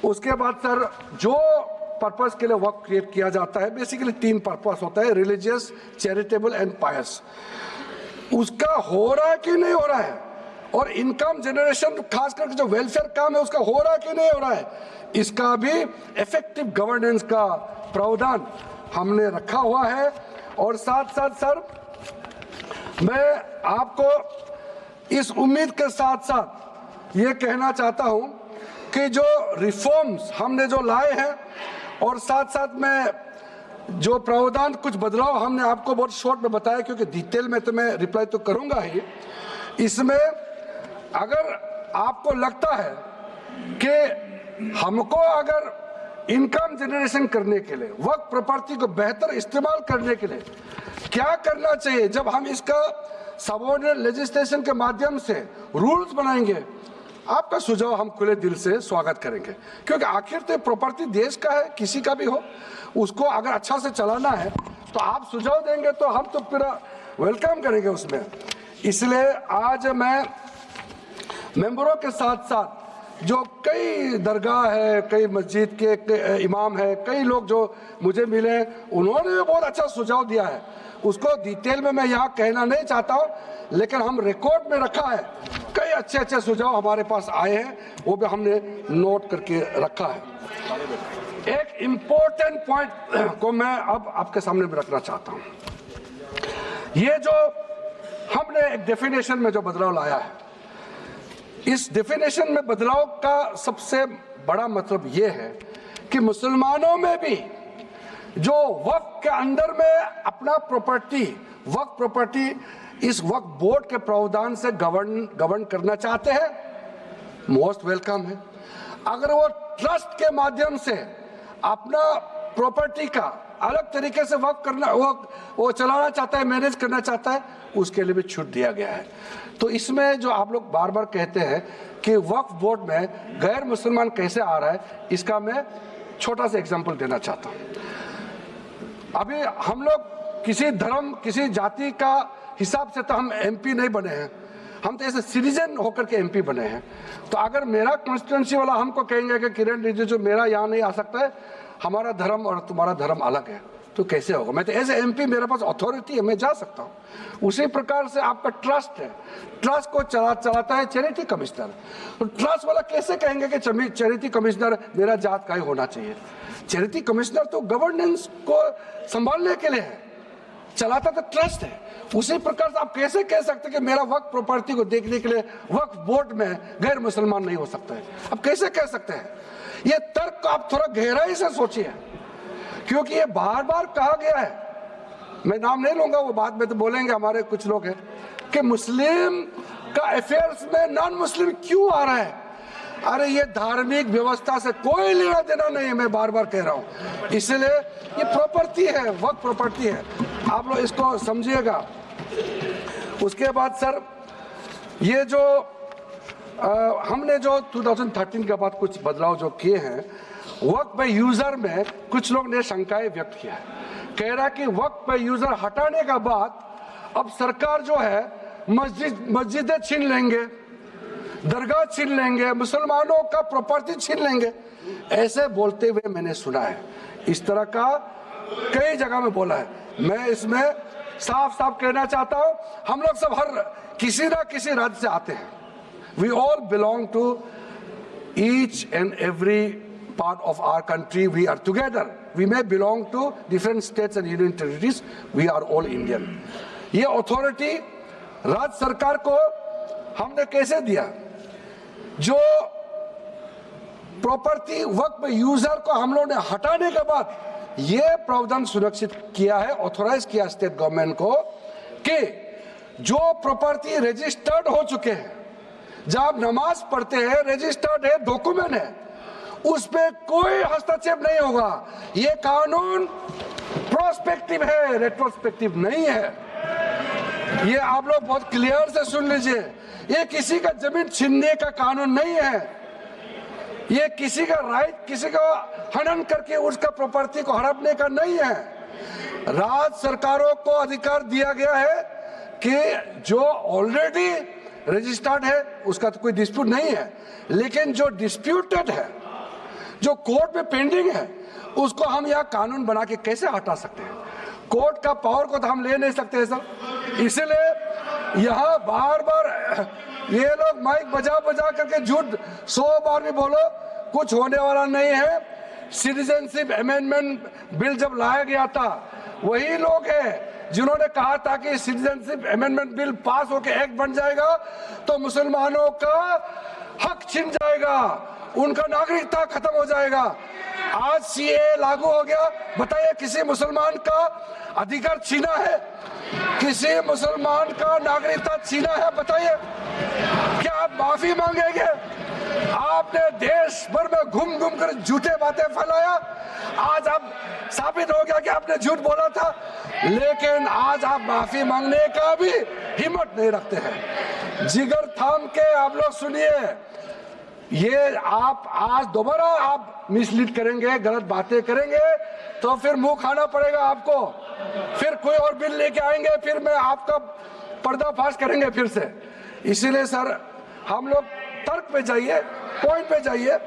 उसके बाद सर जो पर्पस के लिए वक्फ क्रिएट किया जाता है, बेसिकली 3 पर्पस होता है, रिलीजियस, चैरिटेबल एंड पायस। उसका हो रहा है कि नहीं हो रहा है, और इनकम जनरेशन खास करके जो वेलफेयर काम है उसका हो रहा है कि नहीं हो रहा है, इसका भी इफेक्टिव गवर्नेंस का प्रावधान हमने रखा हुआ है। और साथ साथ सर मैं आपको इस उम्मीद के साथ साथ ये कहना चाहता हूं कि जो रिफॉर्म्स हमने जो लाए हैं और साथ साथ में जो प्रावधान कुछ बदलाव हमने आपको बहुत शॉर्ट में बताया, क्योंकि डिटेल में तो मैं रिप्लाई तो करूंगा ही, इसमें अगर आपको लगता है कि हमको अगर इनकम जनरेशन करने के लिए वक्त प्रॉपर्टी को बेहतर इस्तेमाल करने के लिए क्या करना चाहिए, जब हम इसका सबऑर्डिनेट लेजिस्लेशन के माध्यम से रूल्स बनाएंगे, आपका सुझाव हम खुले दिल से स्वागत करेंगे। क्योंकि आखिर तो प्रॉपर्टी देश का है, किसी का भी हो, उसको अगर अच्छा से चलाना है तो आप सुझाव देंगे तो हम तो पूरा वेलकम करेंगे उसमें। इसलिए आज मैं मेंबरों के साथ साथ जो कई दरगाह है, कई मस्जिद के इमाम है, कई लोग जो मुझे मिले, उन्होंने भी बहुत अच्छा सुझाव दिया है। उसको डिटेल में मैं यहाँ कहना नहीं चाहता हूँ, लेकिन हम रिकॉर्ड में रखा है, कई अच्छे अच्छे सुझाव हमारे पास आए हैं, वो भी हमने नोट करके रखा है। एक इम्पोर्टेंट पॉइंट को मैं अब आपके सामने भी रखना चाहता हूँ। ये जो हमने एक डेफिनेशन में जो बदलाव लाया है, इस डेफिनेशन में बदलाव का सबसे बड़ा मतलब ये है कि मुसलमानों में भी जो वक्फ के अंदर में अपना प्रॉपर्टी, वक्फ प्रॉपर्टी इस वक्फ बोर्ड के प्रावधान से गवर्न करना चाहते हैं, मोस्ट वेलकम है। अगर वो ट्रस्ट के माध्यम से अपना प्रॉपर्टी का अलग तरीके से वक्फ करना, वो चलाना चाहता है, मैनेज करना चाहता है, उसके लिए भी छूट दिया गया है। तो इसमें जो आप लोग बार बार कहते हैं कि वक्फ बोर्ड में गैर मुसलमान कैसे आ रहा है, इसका मैं छोटा सा एग्जांपल देना चाहता हूँ। अभी हम लोग किसी धर्म, किसी जाति का हिसाब से तो हम एमपी नहीं बने हैं, हम तो ऐसे सिटीजन होकर के एमपी बने हैं। तो अगर मेरा कॉन्स्टिट्यूंसी वाला हमको कहेंगे कि किरण रिजिजू मेरा यहाँ नहीं आ सकता है, हमारा धर्म और तुम्हारा धर्म अलग है, तो कैसे होगा? मैं तो एज ए एमपी मेरे पास अथॉरिटी है, मैं जा सकता हूँ। उसी प्रकार से आपका ट्रस्ट है, ट्रस्ट को चलाता है चैरिटी कमिश्नर। तो ट्रस्ट वाला कैसे कहेंगे कि चैरिटी कमिश्नर मेरा जात का ही होना चाहिए? चैरिटी कमिश्नर तो गवर्नेंस को संभालने के लिए है, चलाता तो ट्रस्ट है। उसी प्रकार से आप कैसे कह सकते हैं कि मेरा वक्फ प्रॉपर्टी को देखने के लिए वक्फ बोर्ड में गैर मुसलमान नहीं हो सकता है? आप कैसे कह सकते हैं? ये तर्क को आप थोड़ा गहराई से सोचिए, क्योंकि ये बार बार कहा गया है, मैं नाम नहीं लूंगा, वो बाद में तो बोलेंगे हमारे कुछ लोग हैं कि मुस्लिम का अफेयर्स में नॉन मुस्लिम क्यों आ रहा है। अरे ये धार्मिक व्यवस्था से कोई लेना देना नहीं है, मैं बार बार कह रहा हूँ। इसलिए ये प्रॉपर्टी है, वक्फ प्रॉपर्टी है, आप लोग इसको समझिएगा। उसके बाद सर ये जो हमने जो 2013 के बाद कुछ बदलाव जो किए हैं, वक्फ बाय यूजर में कुछ लोग ने शंकाएं व्यक्त किया है, कह रहा है कि वक्फ बाय यूजर हटाने के बाद अब सरकार जो है मस्जिदें छीन लेंगे, दरगाह छीन लेंगे, मुसलमानों का प्रॉपर्टी छीन लेंगे, ऐसे बोलते हुए मैंने सुना है। इस तरह का कई जगह में बोला है। मैं इसमें साफ साफ कहना चाहता हूं, हम लोग सब हर किसी ना किसी राज्य से आते हैं। We all belong to each and every part of our country. We are together. We may belong to different states and union territories. We are all Indian. ये अथॉरिटी राज्य सरकार को हमने कैसे दिया? जो प्रॉपर्टी वक्फ यूजर को हम लोगों ने हटाने के बाद ये प्रावधान सुरक्षित किया है, ऑथोराइज किया स्टेट गवर्नमेंट को कि जो प्रॉपर्टी रजिस्टर्ड हो चुके हैं, जब आप नमाज पढ़ते हैं, रजिस्टर्ड है, डॉक्यूमेंट है, उस पे कोई हस्तक्षेप नहीं होगा। ये कानून प्रोस्पेक्टिव है, रेट्रोस्पेक्टिव नहीं है। ये आप लोग बहुत क्लियर से सुन लीजिए, ये किसी का जमीन छीनने का कानून नहीं है। ये किसी का राइट, किसी का हनन करके उसका प्रॉपर्टी को हड़पने का नहीं है। राज्य सरकारों को अधिकार दिया गया है कि जो ऑलरेडी रजिस्टर्ड है उसका तो कोई डिस्प्यूट नहीं है, लेकिन जो डिस्प्यूटेड है, जो कोर्ट में पेंडिंग है उसको हम यहाँ कानून बना के कैसे हटा सकते हैं? कोर्ट का पावर को तो हम ले नहीं सकते सर। इसलिए यहाँ बार बार ये लोग माइक बजा बजा करके झूठ 100 बार भी बोलो, कुछ होने वाला नहीं है। सिटीजनशिप अमेंडमेंट बिल जब लाया गया था, वही लोग हैं जिन्होंने कहा था कि सिटीजनशिप अमेंडमेंट बिल पास होकर एक्ट बन जाएगा तो मुसलमानों का हक छिन जाएगा, उनका नागरिकता खत्म हो जाएगा। आज सीए लागू हो गया, बताइए किसी मुसलमान का अधिकार छीना है? किसी मुसलमान का नागरिकता छीना है? बताइए, क्या आप माफी मांगेंगे? आपने देश भर में घूम घूम कर झूठे बातें फैलाया, आज आप साबित हो गया कि आपने झूठ बोला था, लेकिन आज आप माफी मांगने का भी हिम्मत नहीं रखते हैं। जिगर थाम के आप लोग सुनिए, ये आप आज दोबारा आप मिसलीड करेंगे, गलत बातें करेंगे तो फिर मुंह खाना पड़ेगा आपको। फिर कोई और बिल लेके आएंगे, फिर मैं आपका पर्दाफाश करेंगे फिर से। इसीलिए सर, हम लोग तर्क पे जाइए, पॉइंट पे जाइए।